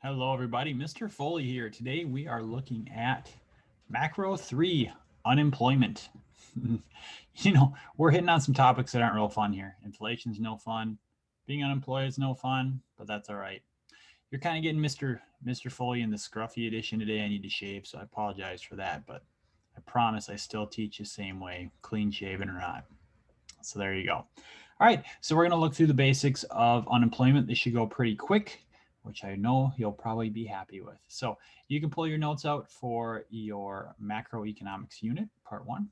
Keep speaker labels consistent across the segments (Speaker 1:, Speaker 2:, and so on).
Speaker 1: Hello, everybody. Mr. Foley here. Today we are looking at macro 3 unemployment. We're hitting on some topics that aren't real fun here. Inflation's no fun. Being unemployed is no fun, but that's all right. You're kind of getting Mr. Foley in the scruffy edition today. I need to shave, so I apologize for that, but I promise I still teach the same way, clean shaven or not. So there you go. All right, so we're going to look through the basics of unemployment. This should go pretty quick, which I know you'll probably be happy with. So you can pull your notes out for your macroeconomics unit, part 1.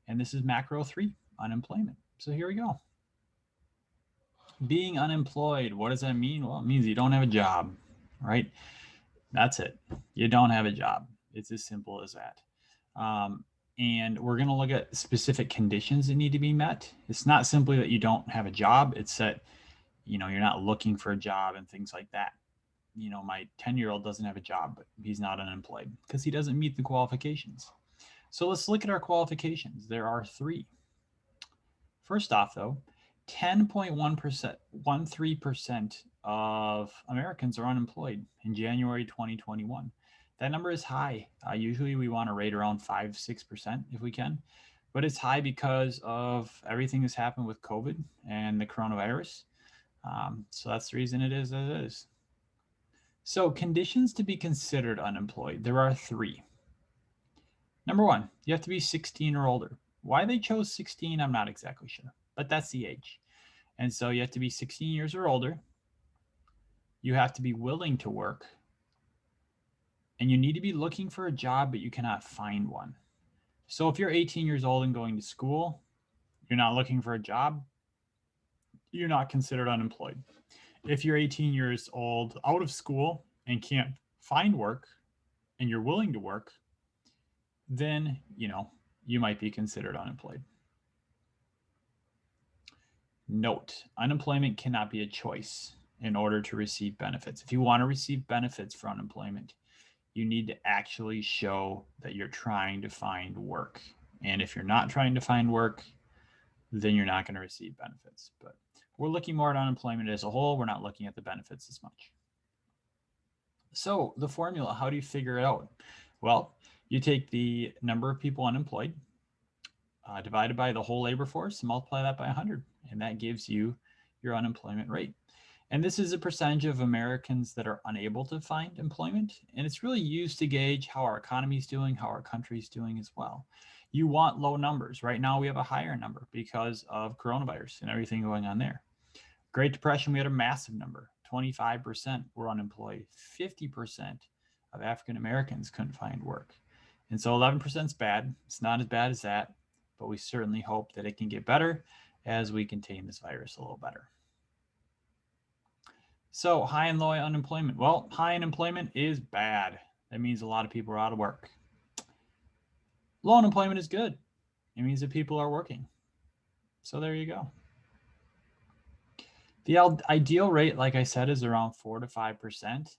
Speaker 1: And this is macro 3, unemployment. So here we go. Being unemployed, what does that mean? Well, it means you don't have a job, right? That's it. You don't have a job. It's as simple as that. And we're going to look at specific conditions that need to be met. It's not simply that you don't have a job, it's that you're not looking for a job and things like that. My 10-year-old doesn't have a job, but he's not unemployed because he doesn't meet the qualifications. So let's look at our qualifications. There are 3. First off, though, 10.1%, 13% of Americans are unemployed in January 2021. That number is high. Usually we want to rate around 5-6% if we can, but it's high because of everything that's happened with COVID and the coronavirus. So that's the reason it is as it is. So conditions to be considered unemployed, there are 3. Number 1, you have to be 16 or older. Why they chose 16, I'm not exactly sure, but that's the age. And so you have to be 16 years or older. You have to be willing to work. And you need to be looking for a job, but you cannot find one. So if you're 18 years old and going to school, you're not looking for a job, you're not considered unemployed. If you're 18 years old out of school and can't find work and you're willing to work, then, you might be considered unemployed. Note, unemployment cannot be a choice in order to receive benefits. If you want to receive benefits for unemployment, you need to actually show that you're trying to find work. And if you're not trying to find work, then you're not going to receive benefits. But we're looking more at unemployment as a whole. We're not looking at the benefits as much. So the formula, how do you figure it out? Well, you take the number of people unemployed divided by the whole labor force and multiply that by 100. And that gives you your unemployment rate. And this is a percentage of Americans that are unable to find employment. And it's really used to gauge how our economy is doing, how our country is doing as well. You want low numbers. Right now, we have a higher number because of coronavirus and everything going on there. Great Depression, we had a massive number. 25% were unemployed. 50% of African Americans couldn't find work. And so 11% is bad. It's not as bad as that, but we certainly hope that it can get better as we contain this virus a little better. So high and low unemployment. Well, high unemployment is bad. That means a lot of people are out of work. Low unemployment is good. It means that people are working. So there you go. The ideal rate, like I said, is around 4 to 5%.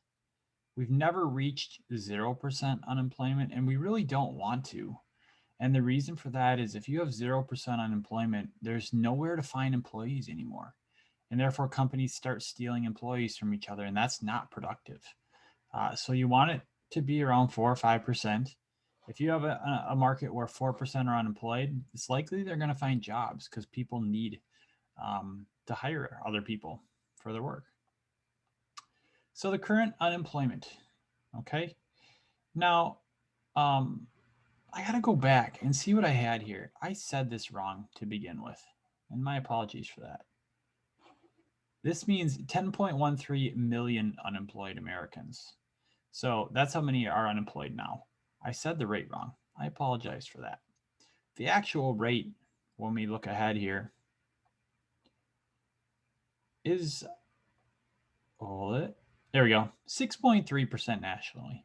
Speaker 1: We've never reached 0% unemployment, and we really don't want to. And the reason for that is if you have 0% unemployment, there's nowhere to find employees anymore. And therefore, companies start stealing employees from each other, and that's not productive. So you want it to be around 4 or 5%. If you have a market where 4% are unemployed, it's likely they're going to find jobs because people need to hire other people for their work. So the current unemployment, okay? Now, I got to go back and see what I had here. I said this wrong to begin with, and my apologies for that. This means 10.13 million unemployed Americans. So that's how many are unemployed now. I said the rate wrong. I apologize for that. The actual rate, when we look ahead here, is, there we go, 6.3% nationally.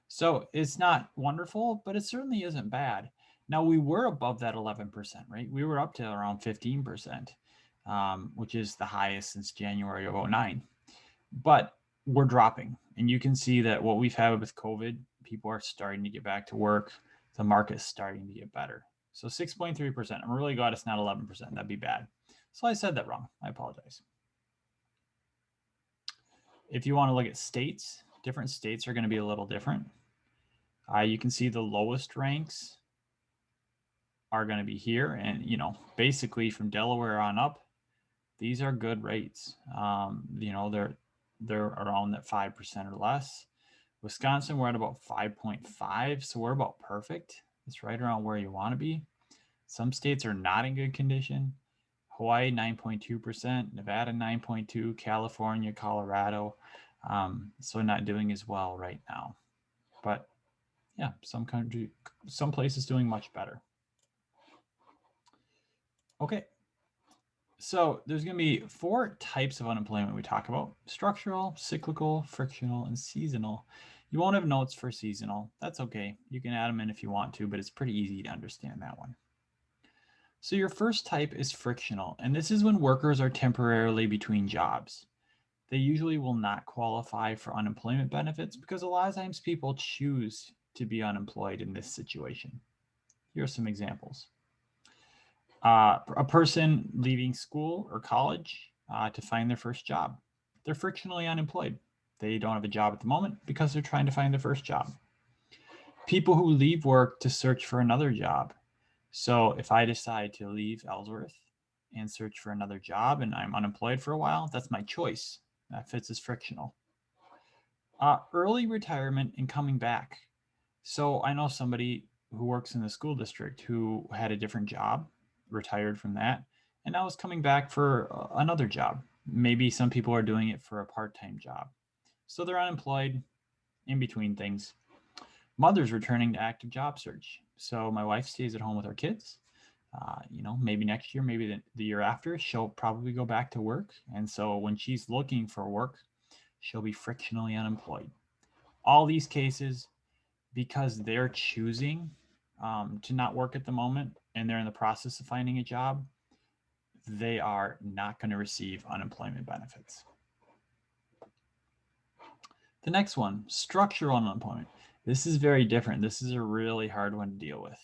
Speaker 1: So it's not wonderful, but it certainly isn't bad. Now, we were above that 11%, right? We were up to around 15%, which is the highest since January of 2009. But we're dropping. And you can see that what we've had with COVID, people are starting to get back to work. The market's starting to get better. So 6.3%. I'm really glad it's not 11%. That'd be bad. So I said that wrong. I apologize. If you want to look at states, Different states are going to be a little different. You can see the lowest ranks are going to be here. And, basically from Delaware on up, these are good rates. They're around that 5% or less. Wisconsin, we're at about 5.5, so we're about perfect. It's right around where you want to be. Some states are not in good condition. Hawaii, 9.2%, Nevada, 9.2%, California, Colorado, so not doing as well right now. But yeah, some places doing much better. Okay. So there's going to be 4 types of unemployment we talk about: structural, cyclical, frictional, and seasonal. You won't have notes for seasonal. That's okay. You can add them in if you want to, but it's pretty easy to understand that one. So your first type is frictional, and this is when workers are temporarily between jobs. They usually will not qualify for unemployment benefits because a lot of times people choose to be unemployed in this situation. Here are some examples. A person leaving school or college to find their first job. They're frictionally unemployed. They don't have a job at the moment because they're trying to find their first job. People who leave work to search for another job. So if I decide to leave Ellsworth and search for another job and I'm unemployed for a while, that's my choice. That fits as frictional. Early retirement and coming back. So I know somebody who works in the school district who had a different job, retired from that, and now is coming back for another job. Maybe some people are doing it for a part-time job. So they're unemployed in between things. Mothers returning to active job search. So my wife stays at home with our kids. Maybe next year, maybe the year after, she'll probably go back to work. And so when she's looking for work, she'll be frictionally unemployed. All these cases, because they're choosing to not work at the moment and they're in the process of finding a job, they are not going to receive unemployment benefits. The next one, structural unemployment. This is very different. This is a really hard one to deal with.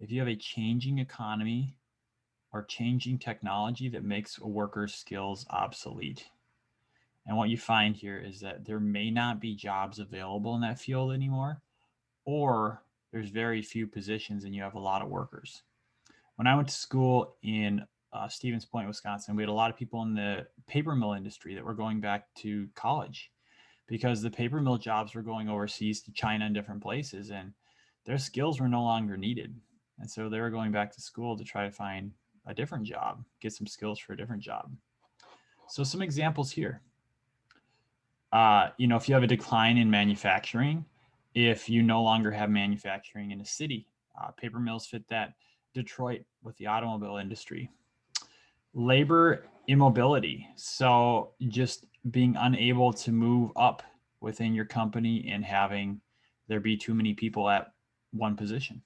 Speaker 1: If you have a changing economy or changing technology that makes a worker's skills obsolete, and what you find here is that there may not be jobs available in that field anymore, or there's very few positions and you have a lot of workers. When I went to school in Stevens Point, Wisconsin, we had a lot of people in the paper mill industry that were going back to college because the paper mill jobs were going overseas to China and different places, and their skills were no longer needed. And so they were going back to school to try to find a different job, get some skills for a different job. So some examples here. If you have a decline in manufacturing, if you no longer have manufacturing in a city, paper mills fit that. Detroit with the automobile industry. Labor immobility. So just being unable to move up within your company and having there be too many people at one position.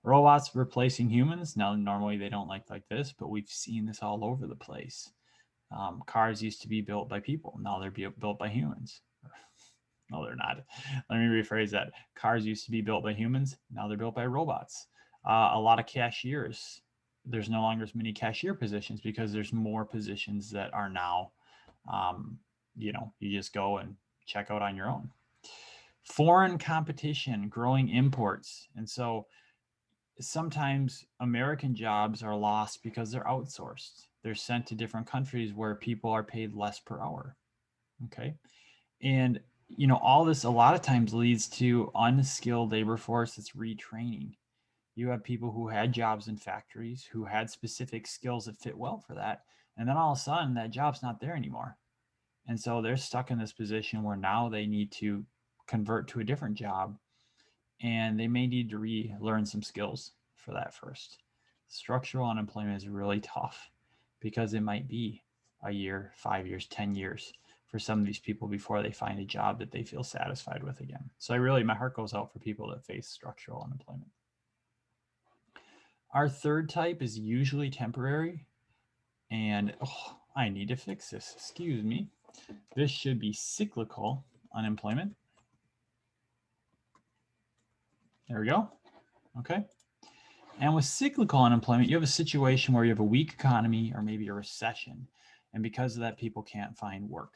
Speaker 1: Robots replacing humans. Now, normally they don't like this, but we've seen this all over the place. Cars used to be built by people. Now they're built by humans. No, they're not. Let me rephrase that. Cars used to be built by humans. Now they're built by robots. A lot of cashiers. There's no longer as many cashier positions because there's more positions that are now, you just go and check out on your own. Foreign competition, growing imports. And so sometimes American jobs are lost because they're outsourced. They're sent to different countries where people are paid less per hour. Okay. And, all this a lot of times leads to unskilled labor force that's retraining. You have people who had jobs in factories who had specific skills that fit well for that. And then all of a sudden that job's not there anymore. And so they're stuck in this position where now they need to convert to a different job and they may need to relearn some skills for that first. Structural unemployment is really tough because it might be a year, 5 years, 10 years for some of these people before they find a job that they feel satisfied with again. So my heart goes out for people that face structural unemployment. Our third type is usually temporary. And I need to fix this. Excuse me. This should be cyclical unemployment. There we go. Okay. And with cyclical unemployment, you have a situation where you have a weak economy or maybe a recession. And because of that, people can't find work.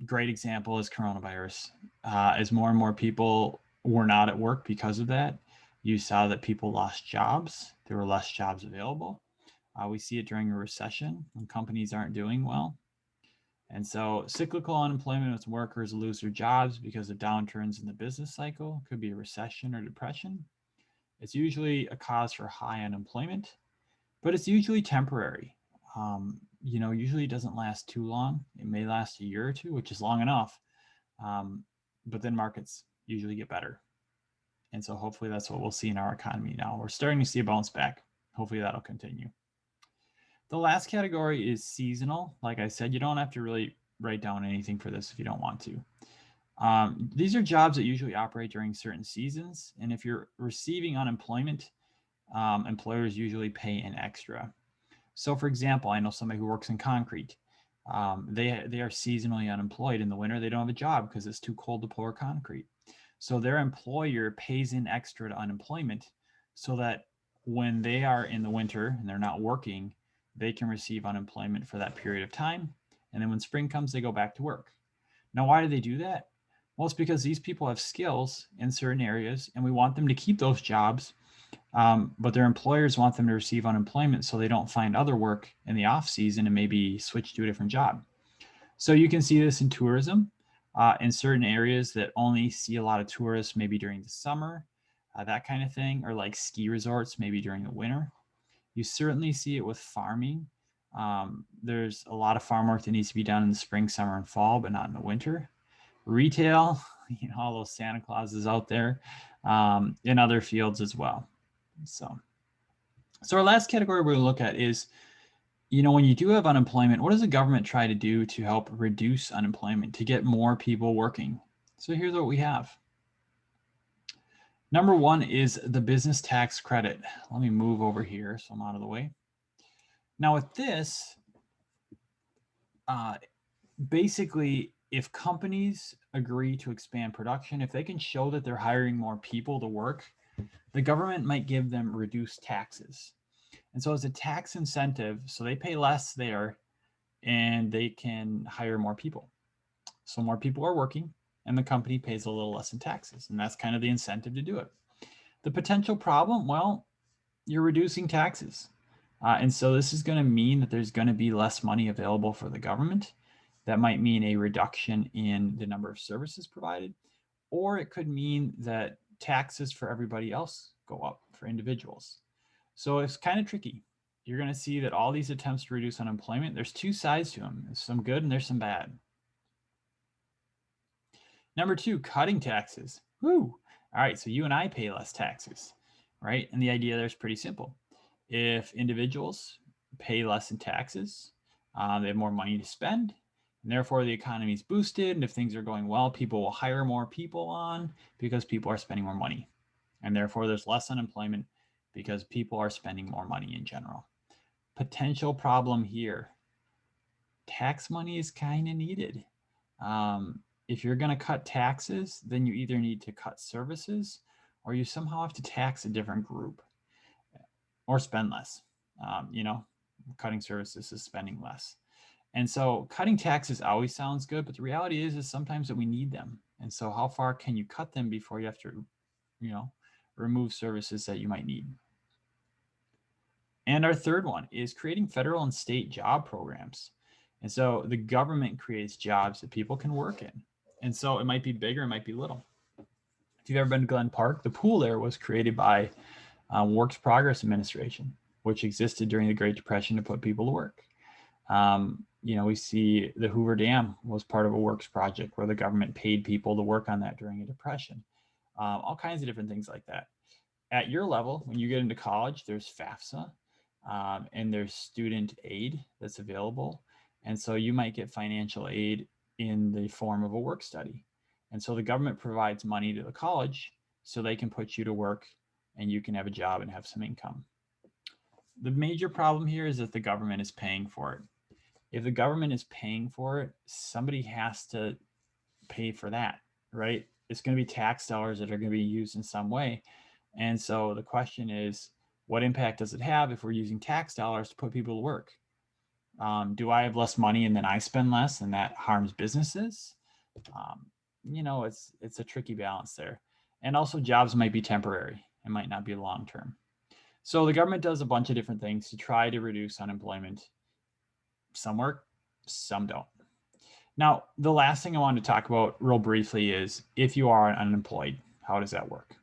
Speaker 1: Great example is coronavirus. As more and more people were not at work because of that, you saw that people lost jobs. There were less jobs available. We see it during a recession when companies aren't doing well. And so cyclical unemployment as workers lose their jobs because of downturns in the business cycle. It could be a recession or depression. It's usually a cause for high unemployment, but it's usually temporary. Usually it doesn't last too long. It may last a year or two, which is long enough. But then markets usually get better. And so hopefully that's what we'll see in our economy now. We're starting to see a bounce back. Hopefully that'll continue. The last category is seasonal. Like I said, you don't have to really write down anything for this if you don't want to. These are jobs that usually operate during certain seasons. And if you're receiving unemployment, employers usually pay an extra. So for example, I know somebody who works in concrete. They are seasonally unemployed in the winter. They don't have a job because it's too cold to pour concrete. So their employer pays in extra to unemployment so that when they are in the winter and they're not working, they can receive unemployment for that period of time. And then when spring comes, they go back to work. Now, why do they do that? Well, it's because these people have skills in certain areas and we want them to keep those jobs. But their employers want them to receive unemployment so they don't find other work in the off season and maybe switch to a different job. So you can see this in tourism in certain areas that only see a lot of tourists, maybe during the summer, that kind of thing, or like ski resorts, maybe during the winter. You certainly see it with farming. There's a lot of farm work that needs to be done in the spring, summer, and fall, but not in the winter. Retail, all those Santa Clauses out there, in other fields as well. So our last category we're going to look at is, when you do have unemployment, what does the government try to do to help reduce unemployment, to get more people working? So here's what we have. Number one is the business tax credit. Let me move over here so I'm out of the way. Now with this, basically, if companies agree to expand production, if they can show that they're hiring more people to work, the government might give them reduced taxes. And so as a tax incentive, so they pay less there and they can hire more people. So more people are working and the company pays a little less in taxes. And that's kind of the incentive to do it. The potential problem, well, you're reducing taxes. And so this is going to mean that there's going to be less money available for the government. That might mean a reduction in the number of services provided, or it could mean that taxes for everybody else go up for individuals. So it's kind of tricky. You're going to see that all these attempts to reduce unemployment, there's two sides to them. There's some good and there's some bad. Number two, cutting taxes. Woo! All right, so you and I pay less taxes, right? And the idea there is pretty simple. If individuals pay less in taxes, they have more money to spend, and therefore the economy is boosted. And if things are going well, people will hire more people on because people are spending more money. And therefore there's less unemployment because people are spending more money in general. Potential problem here. Tax money is kind of needed. If you're going to cut taxes, then you either need to cut services or you somehow have to tax a different group or spend less. Cutting services is spending less. And so cutting taxes always sounds good, but the reality is sometimes that we need them. And so how far can you cut them before you have to, remove services that you might need? And our third one is creating federal and state job programs. And so the government creates jobs that people can work in. And so it might be bigger, it might be little. If you've ever been to Glen Park, the pool there was created by Works Progress Administration, which existed during the Great Depression to put people to work. We see the Hoover Dam was part of a works project where the government paid people to work on that during a depression. All kinds of different things like that. At your level, when you get into college, there's FAFSA and there's student aid that's available. And so you might get financial aid in the form of a work study. And so the government provides money to the college so they can put you to work and you can have a job and have some income. The major problem here is that the government is paying for it. If the government is paying for it, somebody has to pay for that, right? It's going to be tax dollars that are going to be used in some way. And so the question is, what impact does it have if we're using tax dollars to put people to work? Do I have less money and then I spend less and that harms businesses? It's a tricky balance there. And also jobs might be temporary. It might not be long term. So the government does a bunch of different things to try to reduce unemployment. Some work, some don't. Now, the last thing I want to talk about real briefly is if you are unemployed, how does that work?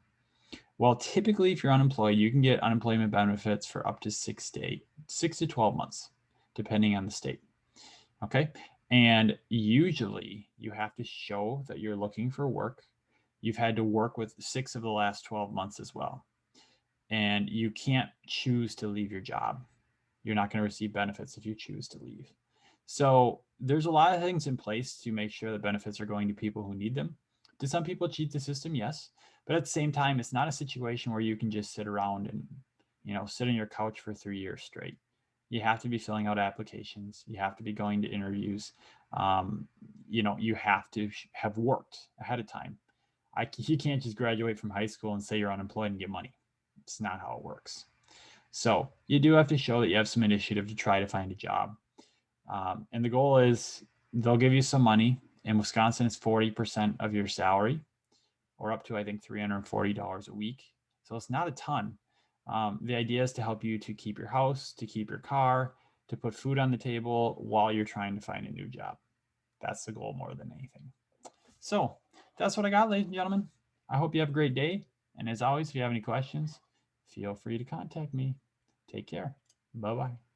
Speaker 1: Well, typically, if you're unemployed, you can get unemployment benefits for up to 6 to 12 months, depending on the state. Okay. And usually you have to show that you're looking for work. You've had to work with 6 of the last 12 months as well. And you can't choose to leave your job. You're not going to receive benefits if you choose to leave. So there's a lot of things in place to make sure that benefits are going to people who need them. Do some people cheat the system? Yes. But at the same time, it's not a situation where you can just sit around and, sit on your couch for 3 years straight. You have to be filling out applications. You have to be going to interviews. You have to have worked ahead of time. You can't just graduate from high school and say you're unemployed and get money. It's not how it works. So you do have to show that you have some initiative to try to find a job. And the goal is they'll give you some money. In Wisconsin, it's 40% of your salary, or up to, I think, $340 a week. So it's not a ton. The idea is to help you to keep your house, to keep your car, to put food on the table while you're trying to find a new job. That's the goal more than anything. So that's what I got, ladies and gentlemen. I hope you have a great day. And as always, if you have any questions, feel free to contact me. Take care. Bye-bye.